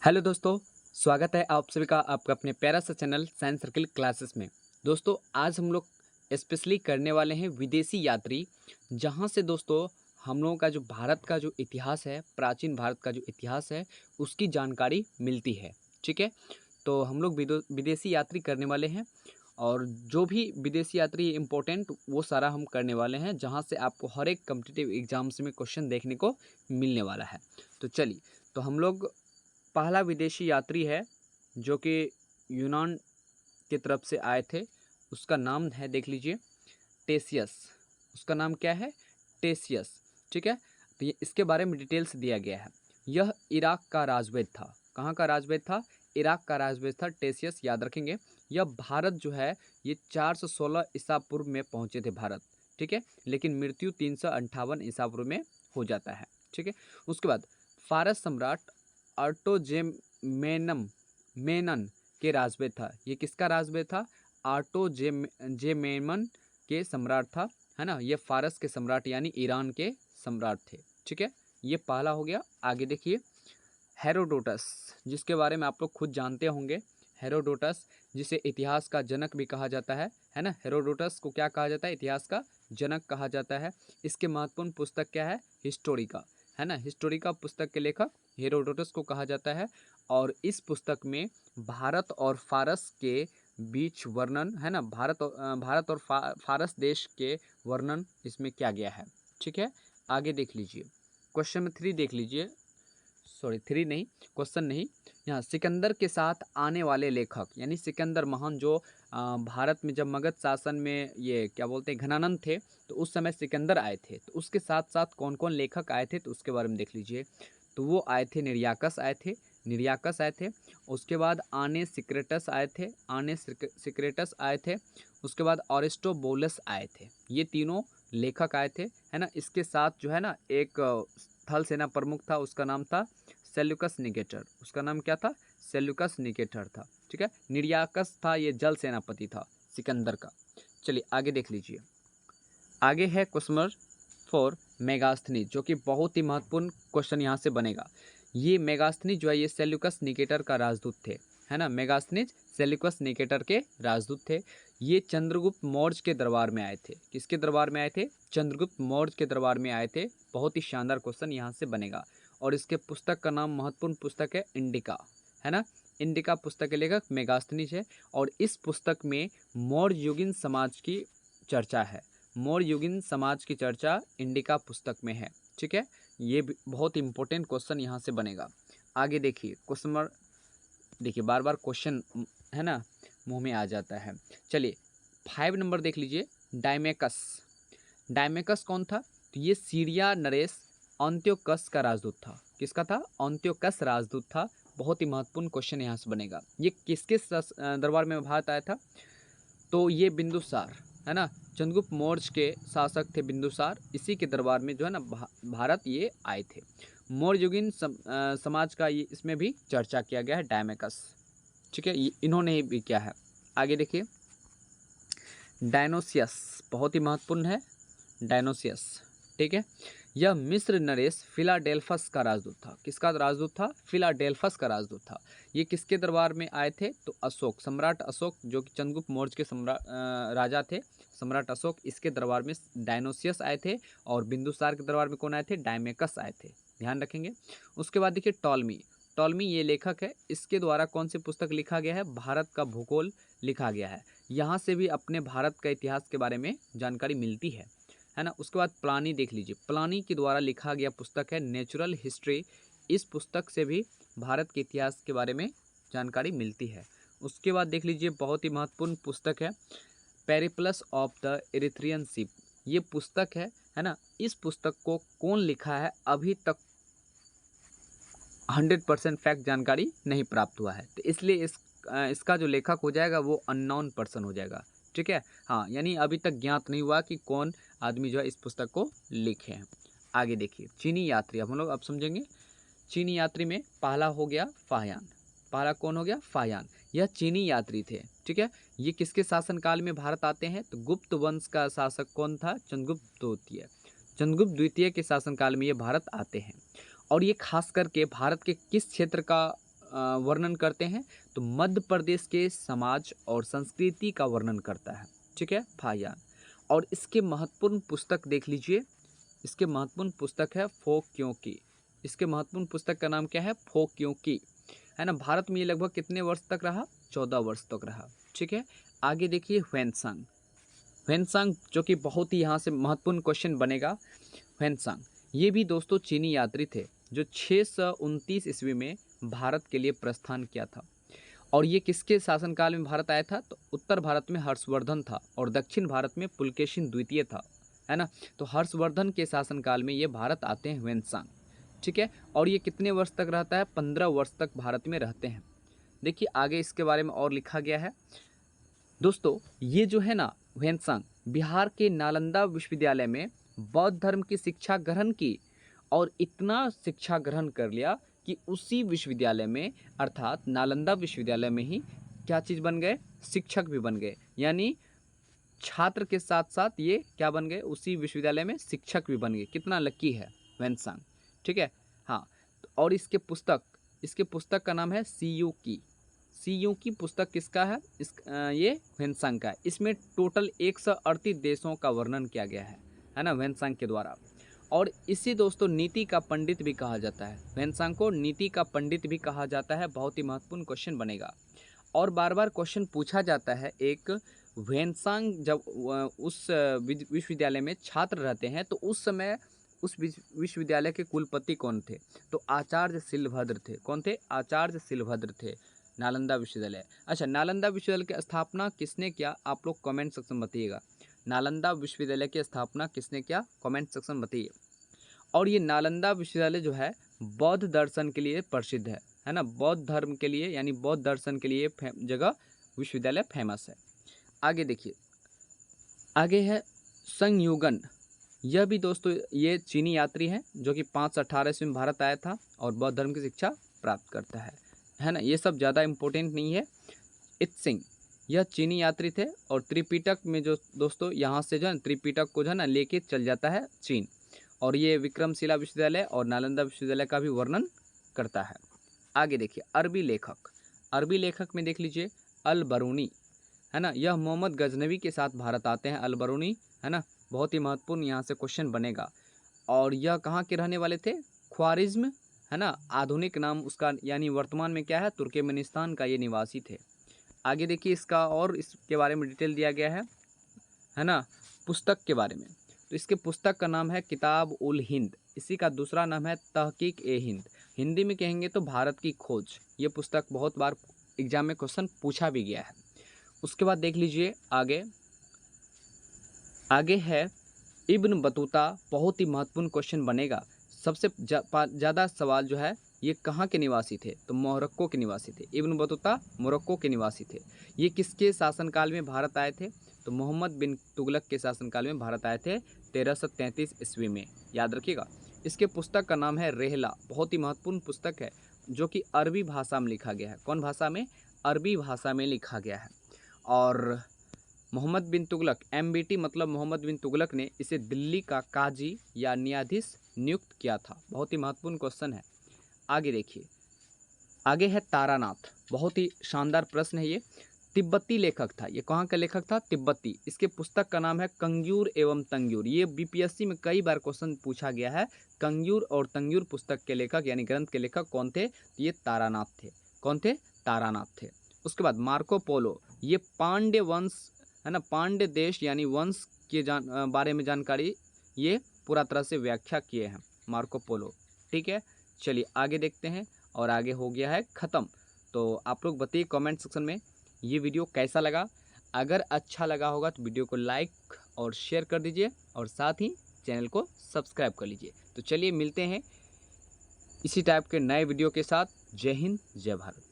Hello दोस्तों, स्वागत है आप सभी का आपका अपने प्यारा सा चैनल साइंस सर्किल क्लासेस में। दोस्तों आज हम लोग स्पेशली करने वाले हैं विदेशी यात्री, जहां से दोस्तों हम लोगों का जो भारत का जो इतिहास है, प्राचीन भारत का जो इतिहास है, उसकी जानकारी मिलती है। ठीक है, तो हम लोग विदेशी यात्री करने वाले हैं और जो भी विदेशी यात्री इम्पोर्टेंट वो सारा हम करने वाले हैं, जहां से आपको हर एक कम्पिटिटिव एग्जाम्स में क्वेश्चन देखने को मिलने वाला है। तो चलिए, तो हम लोग पहला विदेशी यात्री है जो कि यूनान की तरफ से आए थे। उसका नाम है, देख लीजिए, टेसियस। उसका नाम क्या है? टेसियस। ठीक है, तो ये इसके बारे में डिटेल्स दिया गया है। यह इराक का राजवैद था। कहाँ का राजवैद था? इराक का राजवैद था टेसियस, याद रखेंगे। यह भारत जो है ये 416 ईसा पूर्व में पहुँचे थे भारत। ठीक है, लेकिन मृत्यु 358 ईसा पूर्व में हो जाता है। ठीक है, उसके बाद फारस सम्राट आर्टोजेमेनम मेनन के राजवैद था। ये किसका राजवैद था? आर्टोजेमेनन के सम्राट था, है ना। ये फारस के सम्राट यानी ईरान के सम्राट थे। ठीक है, ये पहला हो गया। आगे देखिए, हेरोडोटस, जिसके बारे में आप लोग खुद जानते होंगे। हेरोडोटस, जिसे इतिहास का जनक भी कहा जाता है ना। हेरोडोटस को क्या कहा जाता है? इतिहास का जनक कहा जाता है। इसके महत्वपूर्ण पुस्तक क्या है? हिस्टोरिका, है ना। हिस्टोरिका पुस्तक के लेखक हेरोडोटस को कहा जाता है। और इस पुस्तक में भारत और फारस के बीच वर्णन, है ना, भारत और फारस देश के वर्णन इसमें किया गया है। ठीक है, आगे देख लीजिए, क्वेश्चन नंबर 3 देख लीजिए। सॉरी, 3 नहीं, क्वेश्चन नहीं। यहाँ सिकंदर के साथ आने वाले लेखक, यानी सिकंदर महान जो भारत में जब मगध शासन में ये क्या बोलते हैं घनानंद थे, तो उस समय सिकंदर आए थे। तो उसके साथ साथ कौन कौन लेखक आए थे तो उसके बारे में देख लीजिए। तो वो आए थे, निर्याकस आए थे। उसके बाद आने सिक्रेटस आए थे, सिक्रेटस आए थे। उसके बाद अरिस्टोबुलस आए थे। ये तीनों लेखक आए थे, है ना। इसके साथ जो है ना एक थल सेना प्रमुख था, उसका नाम था सेल्यूकस निकेटर। उसका नाम क्या था? सेल्यूकस निकेटर था। ठीक है, निर्याकस था, ये जल सेनापति था सिकंदर का। चलिए आगे देख लीजिए। आगे है क्वेश्चन नंबर 4, मेगास्थनीज, जो कि बहुत ही महत्वपूर्ण क्वेश्चन यहाँ से बनेगा। ये मेगास्थनीज जो है ये सेल्यूकस निकेटर का राजदूत थे, है ना। मेगास्थनीज सेल्यूकस निकेटर के राजदूत थे। ये चंद्रगुप्त मौर्य के दरबार में आए थे। किसके दरबार में आए थे? चंद्रगुप्त मौर्य के दरबार में आए थे। बहुत ही शानदार क्वेश्चन यहाँ से बनेगा। और इसके पुस्तक का नाम, महत्वपूर्ण पुस्तक है इंडिका, है ना। इंडिका पुस्तक के लेखक मेगास्थनीज है। और इस पुस्तक में मौर्य युगीन समाज की चर्चा है। मौर्य युगीन समाज की चर्चा इंडिका पुस्तक में है। ठीक है, ये बहुत इंपॉर्टेंट क्वेश्चन यहाँ से बनेगा। आगे देखिए, क्वेश्चन नंबर, देखिए बार बार क्वेश्चन है ना मुंह में आ जाता है। चलिए 5 नंबर देख लीजिए, डायमेकस। डायमेकस कौन था? तो ये सीरिया नरेश अंत्योकस का राजदूत था। किसका था? अंत्योकस राजदूत था। बहुत ही महत्वपूर्ण क्वेश्चन यहाँ से बनेगा। ये किसके दरबार में भारत आया था? तो ये बिंदुसार, है ना। चंद्रगुप्त मौर्य के शासक थे बिंदुसार, इसी के दरबार में जो है ना भारत ये आए थे। मौर्य युगीन समाज का ये इसमें भी चर्चा किया गया है, डायमेकस। ठीक है, इन्होंने भी किया है। आगे देखिए, डायनोसियस, बहुत ही महत्वपूर्ण है डायनोसियस। ठीक है, यह मिस्र नरेश फिलाडेल्फस का राजदूत था। किसका राजदूत था? फिलाडेल्फस का राजदूत था। ये किसके दरबार में आए थे? तो अशोक, सम्राट अशोक, जो कि चंद्रगुप्त मौर्य के राजा थे, सम्राट अशोक, इसके दरबार में डायनोसियस आए थे। और बिंदुसार के दरबार में कौन आए थे? डायमेकस आए थे, ध्यान रखेंगे। उसके बाद देखिए टॉलमी। टॉलमी ये लेखक है, इसके द्वारा कौन सी पुस्तक लिखा गया है? भारत का भूगोल लिखा गया है। यहाँ से भी अपने भारत का इतिहास के बारे में जानकारी मिलती है ना। उसके बाद प्लानी देख लीजिए, प्लानी के द्वारा लिखा गया पुस्तक है नेचुरल हिस्ट्री। इस पुस्तक से भी भारत के इतिहास के बारे में जानकारी मिलती है। उसके बाद देख लीजिए, बहुत ही महत्वपूर्ण पुस्तक है Periplus of the Erythraean ship. ये पुस्तक है ना। इस पुस्तक को कौन लिखा है अभी तक 100% फैक्ट जानकारी नहीं प्राप्त हुआ है, तो इसलिए इसका जो लेखक हो जाएगा वो अननोन पर्सन हो जाएगा। ठीक है, हाँ, यानी अभी तक ज्ञात नहीं हुआ कि कौन आदमी जो है इस पुस्तक को लिखे हैं। आगे देखिए, चीनी यात्री, हम लोग अब समझेंगे। चीनी यात्री में पहला हो गया फाह्यान। पहला कौन हो गया? फाह्यान। यह चीनी यात्री थे। ठीक है, ये किसके शासनकाल में भारत आते हैं? तो गुप्त वंश का शासक कौन था? चंद्रगुप्त द्वितीय। चंद्रगुप्त द्वितीय के शासनकाल में ये भारत आते हैं। और ये खास करके भारत के किस क्षेत्र का वर्णन करते हैं? तो मध्य प्रदेश के समाज और संस्कृति का वर्णन करता है, ठीक है, फाहियान। और इसके महत्वपूर्ण पुस्तक देख लीजिए, इसके महत्वपूर्ण पुस्तक है फोक्यों की। इसके महत्वपूर्ण पुस्तक का नाम क्या है? फोक्यों की, है ना। भारत में ये लगभग कितने वर्ष तक रहा? 14 वर्ष तक रहा, ठीक है। आगे देखिए ह्वेनसांग। ह्वेनसांग जो कि बहुत ही यहाँ से महत्वपूर्ण क्वेश्चन बनेगा। ह्वेनसांग ये भी दोस्तों चीनी यात्री थे जो 629 ईस्वी में भारत के लिए प्रस्थान किया था। और ये किसके शासनकाल में भारत आया था? तो उत्तर भारत में हर्षवर्धन था और दक्षिण भारत में पुलकेशिन द्वितीय था, है ना। तो हर्षवर्धन के शासनकाल में ये भारत आते हैं ह्वेनसांग, ठीक है। और ये कितने वर्ष तक रहता है? 15 वर्ष तक भारत में रहते हैं। देखिए आगे इसके बारे में और लिखा गया है दोस्तों। ये जो है ना ह्वेनसांग बिहार के नालंदा विश्वविद्यालय में बौद्ध धर्म की शिक्षा ग्रहण की और इतना शिक्षा ग्रहण कर लिया कि उसी विश्वविद्यालय में अर्थात नालंदा विश्वविद्यालय में ही क्या चीज़ बन गए? शिक्षक भी बन गए। यानी छात्र के साथ साथ ये क्या बन गए? उसी विश्वविद्यालय में शिक्षक भी बन गए। कितना लकी है ह्वेनसांग, ठीक है। हाँ, और इसके पुस्तक का नाम है सीयू की। सीयू की पुस्तक किसका है? ये ह्वेनसांग का है। इसमें टोटल 138 देशों का वर्णन किया गया है ना, ह्वेनसांग के द्वारा। और इसी दोस्तों नीति का पंडित भी कहा जाता है। ह्वेनसांग को नीति का पंडित भी कहा जाता है। बहुत ही महत्वपूर्ण क्वेश्चन बनेगा और बार बार क्वेश्चन पूछा जाता है। एक ह्वेनसांग जब उस विश्वविद्यालय में छात्र रहते हैं तो उस समय उस विश्वविद्यालय के कुलपति कौन थे? तो आचार्य शिलभद्र थे। कौन थे? आचार्य शिलभद्र थे, नालंदा विश्वविद्यालय। अच्छा, नालंदा विश्वविद्यालय की स्थापना किसने किया? आप लोग कमेंट सेक्शन में बताइएगा। नालंदा विश्वविद्यालय की स्थापना किसने किया? कमेंट सेक्शन में बताइए। और ये नालंदा विश्वविद्यालय जो है बौद्ध दर्शन के लिए प्रसिद्ध है ना। बौद्ध धर्म के लिए यानी बौद्ध दर्शन के लिए जगह विश्वविद्यालय फेमस है। आगे देखिए, आगे है संयुगन। यह भी दोस्तों ये चीनी यात्री है जो कि 518 ईस्वी में भारत आया था और बौद्ध धर्म की शिक्षा प्राप्त करता है ना। ये सब ज़्यादा इम्पोर्टेंट नहीं है। इत्सिंग यह चीनी यात्री थे और त्रिपिटक में जो दोस्तों यहाँ से जो है त्रिपिटक को जो है ना लेके चल जाता है चीन। और ये विक्रमशिला विश्वविद्यालय और नालंदा विश्वविद्यालय का भी वर्णन करता है। आगे देखिए अरबी लेखक में देख लीजिए अल बरूनी, है ना। यह मोहम्मद गजनवी के साथ भारत आते हैं। अल बरूनी, है ना। बहुत ही महत्वपूर्ण यहाँ से क्वेश्चन बनेगा। और यह कहाँ के रहने वाले थे? ख्वारिज्म, है ना। आधुनिक नाम उसका यानी वर्तमान में क्या है? तुर्कमेनिस्तान का ये निवासी थे। आगे देखिए इसका और इसके बारे में डिटेल दिया गया है ना, पुस्तक के बारे में। तो इसके पुस्तक का नाम है किताब उल हिंद। इसी का दूसरा नाम है तहकीक ए हिंद। हिंदी में कहेंगे तो भारत की खोज। ये पुस्तक बहुत बार एग्जाम में क्वेश्चन पूछा भी गया है। उसके बाद देख लीजिए आगे है इब्न बतूता। बहुत ही महत्वपूर्ण क्वेश्चन बनेगा। सबसे ज़्यादा सवाल जो है ये कहाँ के निवासी थे? तो मोरक्को के निवासी थे। इब्न बतूता मोरक्को के निवासी थे। ये किसके शासनकाल में भारत आए थे? तो मोहम्मद बिन तुगलक के शासनकाल में भारत आए थे 1333 ईस्वी में, याद रखिएगा। इसके पुस्तक का नाम है रेहला। बहुत ही महत्वपूर्ण पुस्तक है जो कि अरबी भाषा में लिखा गया है। कौन भाषा में? अरबी भाषा में लिखा गया है। और मोहम्मद बिन तुगलक, MBT मतलब मोहम्मद बिन तुगलक ने इसे दिल्ली का काजी या न्यायाधीश नियुक्त किया था। बहुत ही महत्वपूर्ण क्वेश्चन है। आगे देखिए, आगे है तारानाथ। बहुत ही शानदार प्रश्न है ये। तिब्बती लेखक था। ये कहाँ का लेखक था? तिब्बती। इसके पुस्तक का नाम है कंग्यूर एवं तंग्यूर। ये BPSC में कई बार क्वेश्चन पूछा गया है। कंग्यूर और तंग्यूर पुस्तक के लेखक यानी ग्रंथ के लेखक कौन थे? ये तारानाथ थे। कौन थे? तारानाथ थे। उसके बाद मार्को पोलो। ये पांड्य वंश, है ना, पांड्य देश यानी वंश के बारे में जानकारी ये पूरा तरह से व्याख्या किए हैं मार्को पोलो, ठीक है। चलिए आगे देखते हैं और आगे हो गया है ख़त्म। तो आप लोग बताइए कमेंट सेक्शन में ये वीडियो कैसा लगा। अगर अच्छा लगा होगा तो वीडियो को लाइक और शेयर कर दीजिए और साथ ही चैनल को सब्सक्राइब कर लीजिए। तो चलिए मिलते हैं इसी टाइप के नए वीडियो के साथ। जय हिंद, जय भारत।